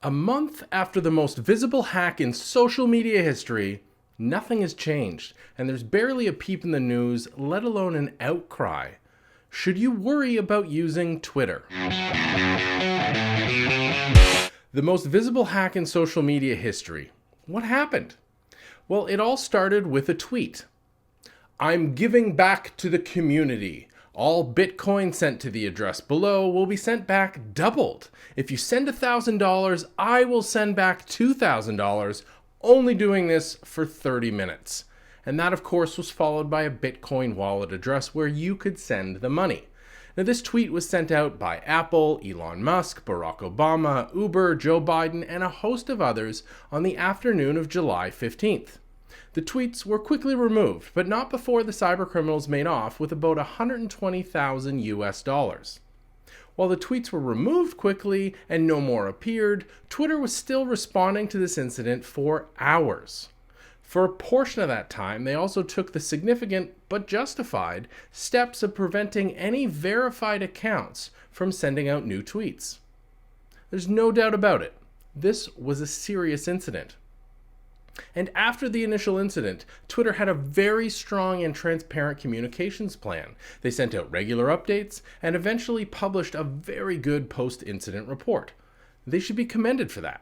A month after the most visible hack in social media history, nothing has changed, and there's barely a peep in the news, let alone an outcry. Should you worry about using Twitter? The most visible hack in social media history. What happened? Well, it all started with a tweet. "I'm giving back to the community. All Bitcoin sent to the address below will be sent back doubled. If you send $1,000, I will send back $2,000, only doing this for 30 minutes. And that, of course, was followed by a Bitcoin wallet address where you could send the money. Now, this tweet was sent out by Apple, Elon Musk, Barack Obama, Uber, Joe Biden, and a host of others on the afternoon of July 15th. The tweets were quickly removed, but not before the cybercriminals made off with about $120,000 US. While the tweets were removed quickly and no more appeared, Twitter was still responding to this incident for hours. For a portion of that time, they also took the significant, but justified, steps of preventing any verified accounts from sending out new tweets. There's no doubt about it. This was a serious incident. And after the initial incident, Twitter had a very strong and transparent communications plan. They sent out regular updates and eventually published a very good post-incident report. They should be commended for that.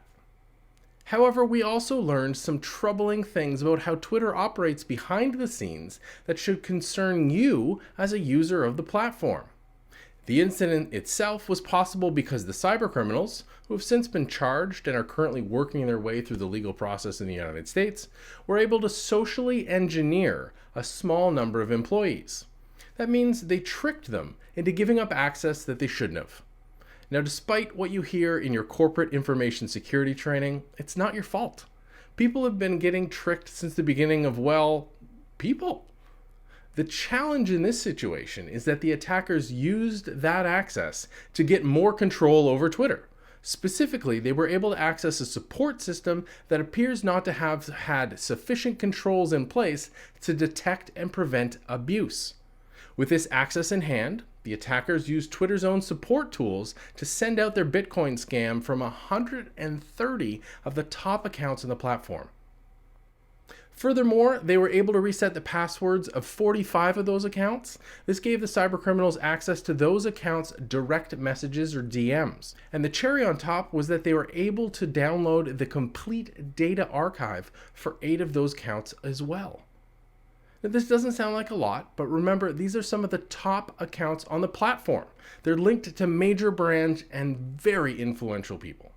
However, we also learned some troubling things about how Twitter operates behind the scenes that should concern you as a user of the platform. The incident itself was possible because the cybercriminals, who have since been charged and are currently working their way through the legal process in the United States, were able to socially engineer a small number of employees. That means they tricked them into giving up access that they shouldn't have. Now, despite what you hear in your corporate information security training, it's not your fault. People have been getting tricked since the beginning of, people. The challenge in this situation is that the attackers used that access to get more control over Twitter. Specifically, they were able to access a support system that appears not to have had sufficient controls in place to detect and prevent abuse. With this access in hand, the attackers used Twitter's own support tools to send out their Bitcoin scam from 130 of the top accounts on the platform. Furthermore, they were able to reset the passwords of 45 of those accounts. This gave the cybercriminals access to those accounts' direct messages or DMs. And the cherry on top was that they were able to download the complete data archive for 8 of those accounts as well. Now, this doesn't sound like a lot, but remember, these are some of the top accounts on the platform. They're linked to major brands and very influential people.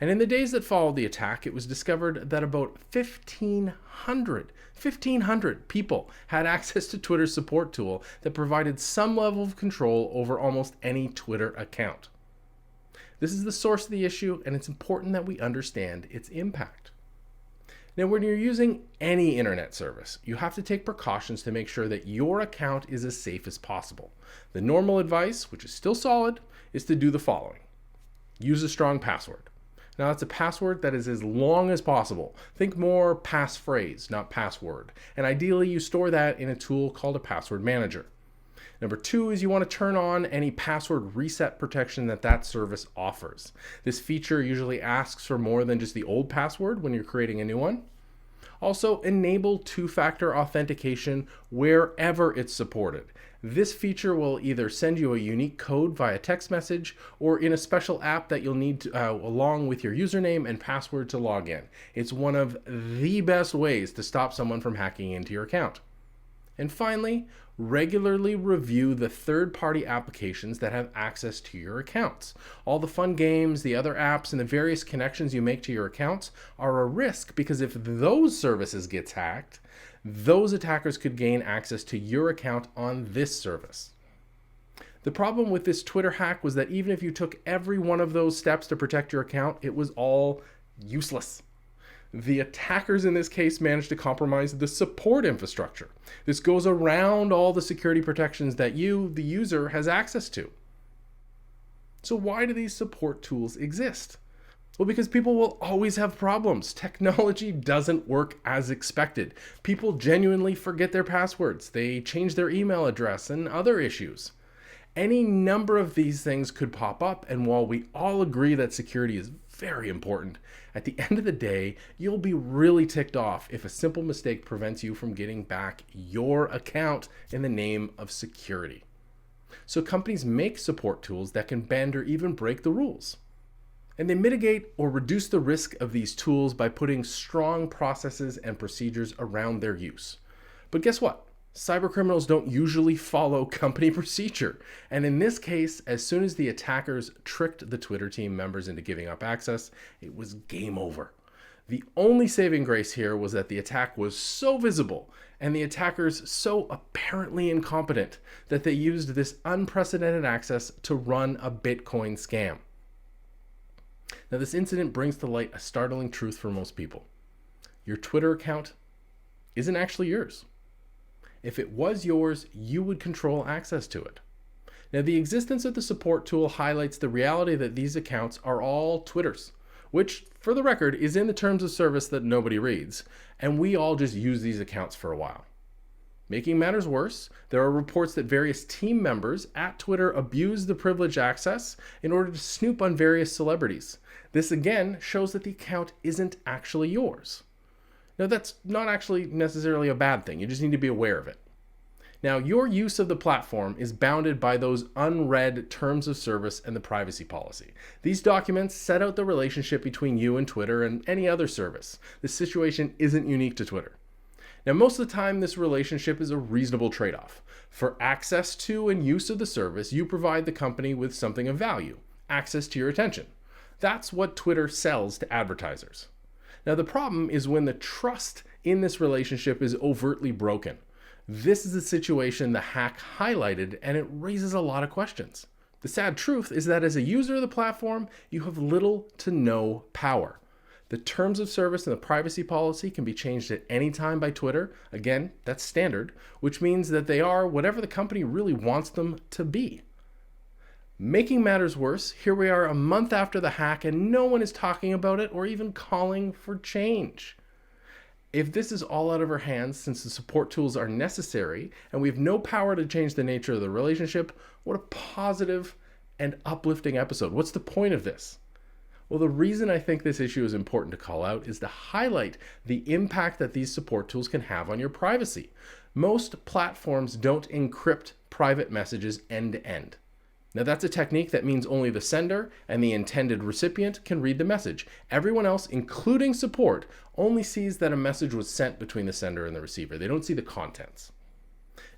And in the days that followed the attack, it was discovered that about 1,500 people had access to Twitter's support tool that provided some level of control over almost any Twitter account. This is the source of the issue, and it's important that we understand its impact. Now, when you're using any internet service, you have to take precautions to make sure that your account is as safe as possible. The normal advice, which is still solid, is to do the following. Use a strong password. Now, that's a password that is as long as possible. Think more passphrase, not password. And ideally, you store that in a tool called a password manager. Number 2 is you want to turn on any password reset protection that service offers. This feature usually asks for more than just the old password when you're creating a new one. Also, enable two-factor authentication wherever it's supported. This feature will either send you a unique code via text message or in a special app that you'll need to, along with your username and password to log in. It's one of the best ways to stop someone from hacking into your account. And finally, regularly review the third-party applications that have access to your accounts. All the fun games, the other apps, and the various connections you make to your accounts are a risk because if those services get hacked, those attackers could gain access to your account on this service. The problem with this Twitter hack was that even if you took every one of those steps to protect your account, it was all useless. The attackers in this case managed to compromise the support infrastructure. This goes around all the security protections that you, the user, has access to. So why do these support tools exist? Well, because people will always have problems. Technology doesn't work as expected. People genuinely forget their passwords. They change their email address and other issues. Any number of these things could pop up, and while we all agree that security is very important. At the end of the day, you'll be really ticked off if a simple mistake prevents you from getting back your account in the name of security. So companies make support tools that can bend or even break the rules. And they mitigate or reduce the risk of these tools by putting strong processes and procedures around their use. But guess what? Cybercriminals don't usually follow company procedure. And in this case, as soon as the attackers tricked the Twitter team members into giving up access, it was game over. The only saving grace here was that the attack was so visible and the attackers so apparently incompetent that they used this unprecedented access to run a Bitcoin scam. Now, this incident brings to light a startling truth for most people. Your Twitter account isn't actually yours. If it was yours, you would control access to it. Now, the existence of the support tool highlights the reality that these accounts are all Twitters, which, for the record, is in the terms of service that nobody reads, and we all just use these accounts for a while. Making matters worse, there are reports that various team members at Twitter abused the privileged access in order to snoop on various celebrities. This again shows that the account isn't actually yours. Now, that's not actually necessarily a bad thing. You just need to be aware of it. Now, your use of the platform is bounded by those unread terms of service and the privacy policy. These documents set out the relationship between you and Twitter and any other service. This situation isn't unique to Twitter. Now, most of the time, this relationship is a reasonable trade-off. For access to and use of the service, you provide the company with something of value, access to your attention. That's what Twitter sells to advertisers. Now, the problem is when the trust in this relationship is overtly broken. This is the situation the hack highlighted, and it raises a lot of questions. The sad truth is that as a user of the platform, you have little to no power. The terms of service and the privacy policy can be changed at any time by Twitter. Again, that's standard, which means that they are whatever the company really wants them to be. Making matters worse, here we are a month after the hack and no one is talking about it or even calling for change. If this is all out of our hands since the support tools are necessary and we have no power to change the nature of the relationship, what a positive and uplifting episode. What's the point of this? Well, the reason I think this issue is important to call out is to highlight the impact that these support tools can have on your privacy. Most platforms don't encrypt private messages end to end. Now, that's a technique that means only the sender and the intended recipient can read the message. Everyone else, including support, only sees that a message was sent between the sender and the receiver. They don't see the contents.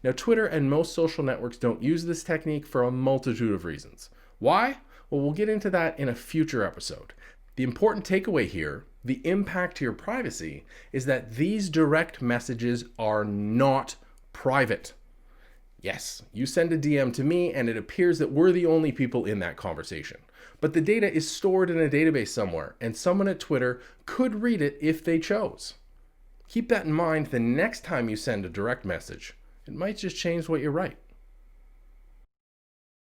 Now, Twitter and most social networks don't use this technique for a multitude of reasons. Why? Well, we'll get into that in a future episode. The important takeaway here, the impact to your privacy, is that these direct messages are not private. Yes, you send a DM to me and it appears that we're the only people in that conversation. But the data is stored in a database somewhere and someone at Twitter could read it if they chose. Keep that in mind the next time you send a direct message. It might just change what you write.